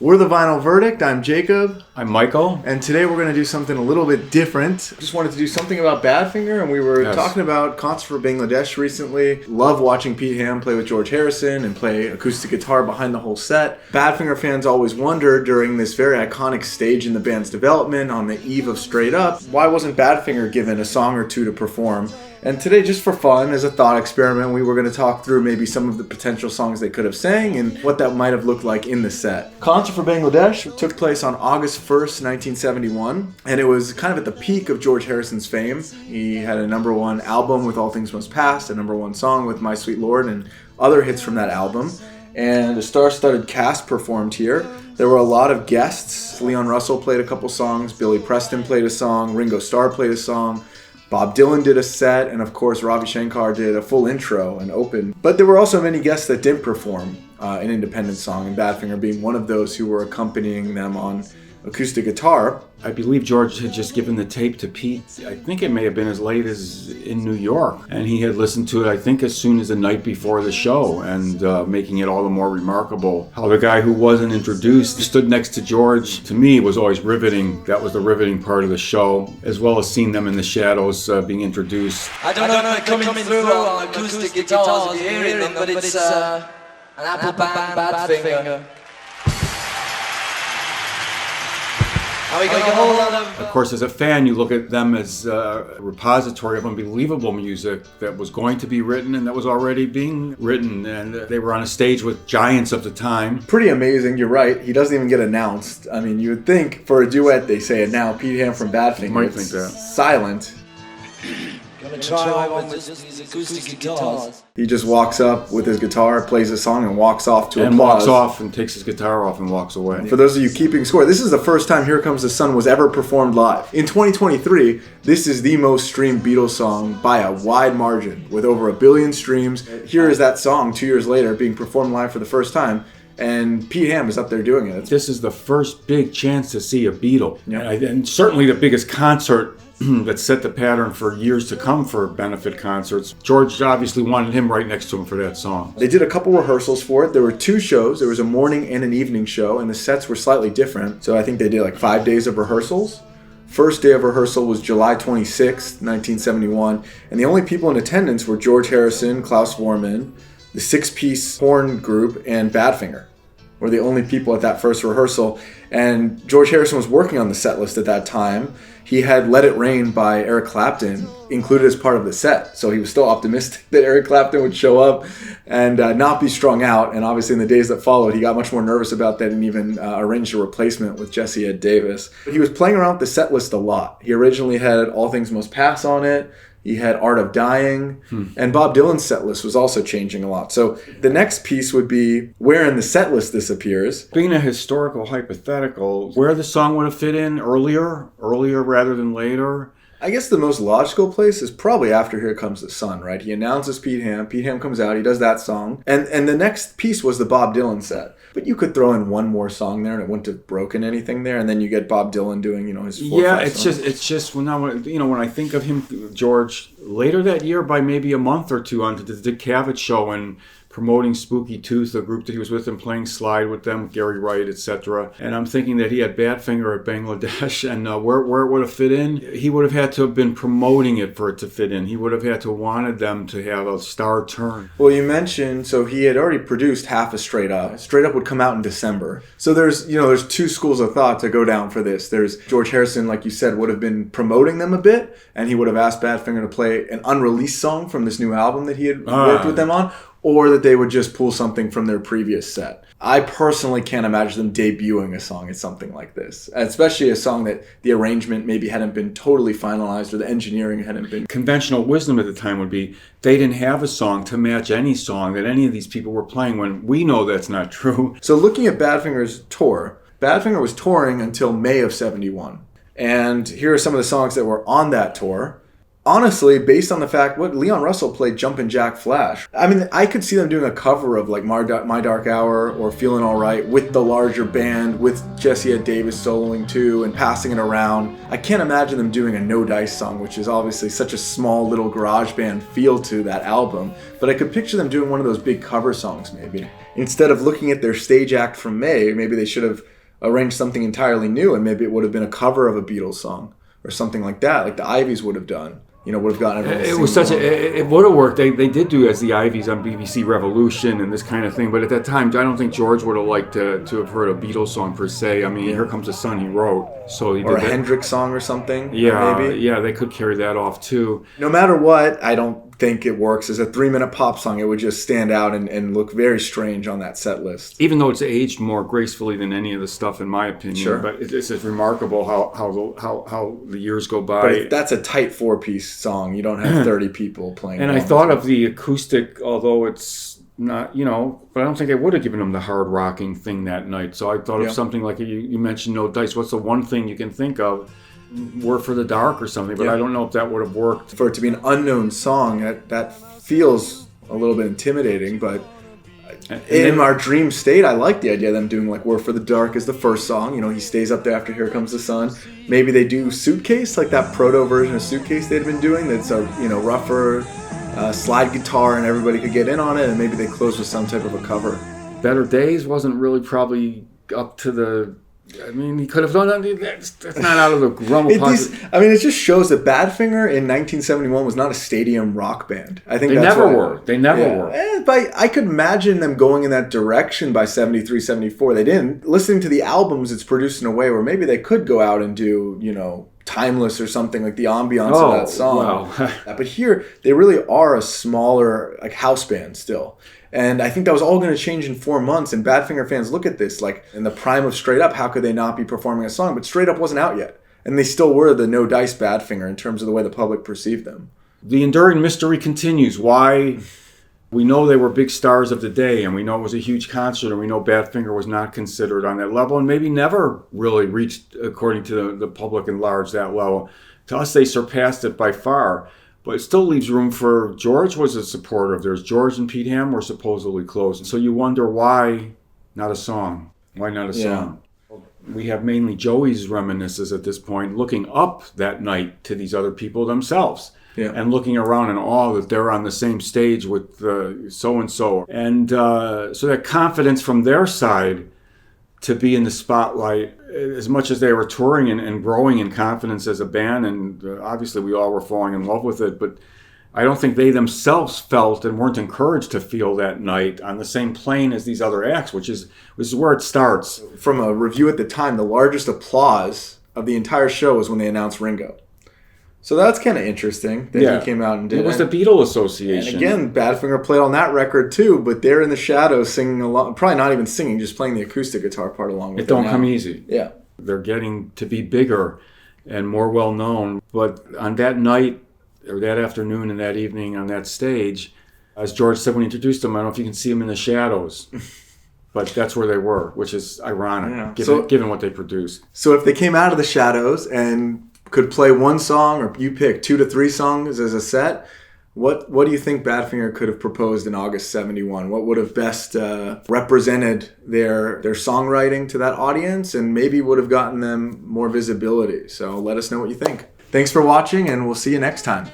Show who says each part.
Speaker 1: We're the Vinyl Verdict. I'm Jacob.
Speaker 2: I'm Michael.
Speaker 1: And today we're going to do something a little bit different. Just wanted to do something about Badfinger, and we were talking about Concert for Bangladesh recently. Love watching Pete Ham play with George Harrison and play acoustic guitar behind the whole set. Badfinger fans always wonder during this very iconic stage in the band's development on the eve of Straight Up, why wasn't Badfinger given a song or two to perform? And today, just for fun, as a thought experiment, we were going to talk through maybe some of the potential songs they could have sang and what that might have looked like in the set. Concert for Bangladesh took place on August 1st, 1971, and it was kind of at the peak of George Harrison's fame. He had a number one album with All Things Must Pass, a number one song with My Sweet Lord, and other hits from that album. And a star-studded cast performed here. There were a lot of guests. Leon Russell played a couple songs, Billy Preston played a song, Ringo Starr played a song, Bob Dylan did a set, and of course Ravi Shankar did a full intro and open. But there were also many guests that didn't perform an independent song, and Badfinger being one of those who were accompanying them on acoustic guitar.
Speaker 2: I believe George had just given the tape to Pete. I think it may have been as late as in New York. And he had listened to it, I think, as soon as the night before the show, and making it all the more remarkable. How the guy who wasn't introduced stood next to George, to me, was always riveting. That was the riveting part of the show, as well as seeing them in the shadows being introduced.
Speaker 3: I don't know if they're coming through on acoustic guitars, if you're hearing them, but it's an Apple band, Badfinger.
Speaker 2: Of course, as a fan, you look at them as a repository of unbelievable music that was going to be written and that was already being written. And they were on a stage with giants of the time.
Speaker 1: Pretty amazing, you're right. He doesn't even get announced. I mean, you would think for a duet, they say it now. Pete Ham from Badfinger.
Speaker 2: Might think that.
Speaker 1: Silent.
Speaker 3: Gonna try one with these acoustic guitars.
Speaker 1: He just walks up with his guitar, plays a song, and walks off to applause.
Speaker 2: And walks off and takes his guitar off and walks away.
Speaker 1: For those of you keeping score, this is the first time Here Comes the Sun was ever performed live. In 2023, this is the most streamed Beatles song by a wide margin, with over 1 billion streams. Here is that song 2 years later being performed live for the first time. And Pete Ham is up there doing it.
Speaker 2: This is the first big chance to see a Beatle.
Speaker 1: Yeah.
Speaker 2: And certainly the biggest concert that set the pattern for years to come for benefit concerts. George obviously wanted him right next to him for that song.
Speaker 1: They did a couple rehearsals for it. There were 2 shows. There was a morning and an evening show, and the sets were slightly different. So I think they did like 5 days of rehearsals. First day of rehearsal was July 26th, 1971, and the only people in attendance were George Harrison, Klaus Voormann, the 6-piece horn group, and Badfinger were the only people at that first rehearsal. And George Harrison was working on the set list at that time. He had Let It Rain by Eric Clapton included as part of the set. So he was still optimistic that Eric Clapton would show up and not be strung out. And obviously in the days that followed, he got much more nervous about that and even arranged a replacement with Jesse Ed Davis. But he was playing around with the set list a lot. He originally had All Things Must Pass on it. He had Art of Dying, and Bob Dylan's set list was also changing a lot. So the next piece would be where in the set list this appears.
Speaker 2: Being a historical hypothetical, where the song would have fit in earlier rather than later.
Speaker 1: I guess the most logical place is probably after Here Comes the Sun, right? He announces Pete Ham. Pete Ham comes out. He does that song. And the next piece was the Bob Dylan set. But you could throw in one more song there and it wouldn't have broken anything there. And then you get Bob Dylan doing, his 4
Speaker 2: Yeah,
Speaker 1: or 5
Speaker 2: it's
Speaker 1: songs.
Speaker 2: just when I think of him, George, later that year by maybe a month or two on the Dick Cavett show and promoting Spooky Tooth, the group that he was with, and playing slide with them, Gary Wright, etc. And I'm thinking that he had Badfinger at Bangladesh, and where it would have fit in, he would have had to have been promoting it for it to fit in. He would have had to have wanted them to have a star turn.
Speaker 1: Well, you mentioned, so he had already produced half of Straight Up. Straight Up would come out in December. So there's 2 schools of thought to go down for this. There's George Harrison, like you said, would have been promoting them a bit, and he would have asked Badfinger to play an unreleased song from this new album that he had worked with them on, or that they would just pull something from their previous set. I personally can't imagine them debuting a song as something like this, especially a song that the arrangement maybe hadn't been totally finalized or the engineering hadn't been.
Speaker 2: Conventional wisdom at the time would be they didn't have a song to match any song that any of these people were playing, when we know that's not true.
Speaker 1: So looking at Badfinger's tour, Badfinger was touring until May of 71. And here are some of the songs that were on that tour. Honestly, based on the fact what Leon Russell played Jumpin' Jack Flash. I mean, I could see them doing a cover of like My Dark Hour or Feeling Alright with the larger band, with Jesse Ed Davis soloing too and passing it around. I can't imagine them doing a No Dice song, which is obviously such a small little garage band feel to that album. But I could picture them doing one of those big cover songs maybe. Instead of looking at their stage act from May, maybe they should have arranged something entirely new, and maybe it would have been a cover of a Beatles song or something like that, like the Ivies would have done. Would have gotten everyone.
Speaker 2: It was it would have worked. They did do as the Ivies on BBC Revolution and this kind of thing. But at that time, I don't think George would have liked to have heard a Beatles song per se. I mean, Here Comes the Sun he wrote. So he
Speaker 1: or
Speaker 2: did
Speaker 1: a Hendrix song or something.
Speaker 2: Yeah,
Speaker 1: maybe.
Speaker 2: Yeah, they could carry that off too.
Speaker 1: No matter what, I don't think it works as a 3-minute pop song. It would just stand out and look very strange on that set list.
Speaker 2: Even though it's aged more gracefully than any of the stuff, in my opinion.
Speaker 1: Sure.
Speaker 2: But it's remarkable how the years go by.
Speaker 1: But that's a tight 4-piece song. You don't have 30 people playing.
Speaker 2: And I thought of the acoustic, although it's not, but I don't think they would have given them the hard rocking thing that night. So I thought of something like you mentioned No Dice. What's the one thing you can think of? Word for the Dark or something, but I don't know if that would have worked.
Speaker 1: For it to be an unknown song, that feels a little bit intimidating, but in our dream state, I like the idea of them doing like Word for the Dark is the first song. He stays up there after Here Comes the Sun. Maybe they do Suitcase, like that proto version of Suitcase they'd been doing that's a rougher slide guitar and everybody could get in on it, and maybe they close with some type of a cover.
Speaker 2: Better Days wasn't really probably up to the... I mean, he could have done that. That's not out of the realm of possibility.
Speaker 1: It just shows that Badfinger in 1971 was not a stadium rock band. I think
Speaker 2: they never were. They never were.
Speaker 1: But I could imagine them going in that direction by 73, 74. They didn't. Listening to the albums, it's produced in a way where maybe they could go out and do, Timeless or something, like the ambiance of that song.
Speaker 2: Wow.
Speaker 1: But here, they really are a smaller house band still. And I think that was all going to change in 4 months. And Badfinger fans look at this, like in the prime of Straight Up, how could they not be performing a song? But Straight Up wasn't out yet. And they still were the No Dice Badfinger in terms of the way the public perceived them.
Speaker 2: The enduring mystery continues. Why? We know they were big stars of the day, and we know it was a huge concert, and we know Badfinger was not considered on that level, and maybe never really reached, according to the public at large, that level. To us, they surpassed it by far. But it still leaves room for... George was a supporter of theirs. George and Pete Ham were supposedly close. And so you wonder why not a song? Why not a song? We have mainly Joey's reminiscences at this point, looking up that night to these other people themselves. Yeah. And looking around in awe that they're on the same stage with so-and-so. And so that confidence from their side to be in the spotlight, as much as they were touring and growing in confidence as a band, and obviously we all were falling in love with it, but I don't think they themselves felt and weren't encouraged to feel that night on the same plane as these other acts, which is where it starts.
Speaker 1: From a review at the time, the largest applause of the entire show was when they announced Ringo. So that's kind of interesting that he came out and did it.
Speaker 2: It was the Beatle Association.
Speaker 1: And again, Badfinger played on that record too, but they're in the shadows singing along, probably not even singing, just playing the acoustic guitar part along with it.
Speaker 2: It don't come easy.
Speaker 1: Yeah.
Speaker 2: They're getting to be bigger and more well known. But on that night, or that afternoon and that evening on that stage, as George said when he introduced them, I don't know if you can see them in the shadows. But that's where they were, which is ironic, given what they produced.
Speaker 1: So if they came out of the shadows and could play one song, or you pick 2 to 3 songs as a set, what do you think Badfinger could have proposed in August 71? What would have best represented their songwriting to that audience and maybe would have gotten them more visibility? So let us know what you think. Thanks for watching, and we'll see you next time.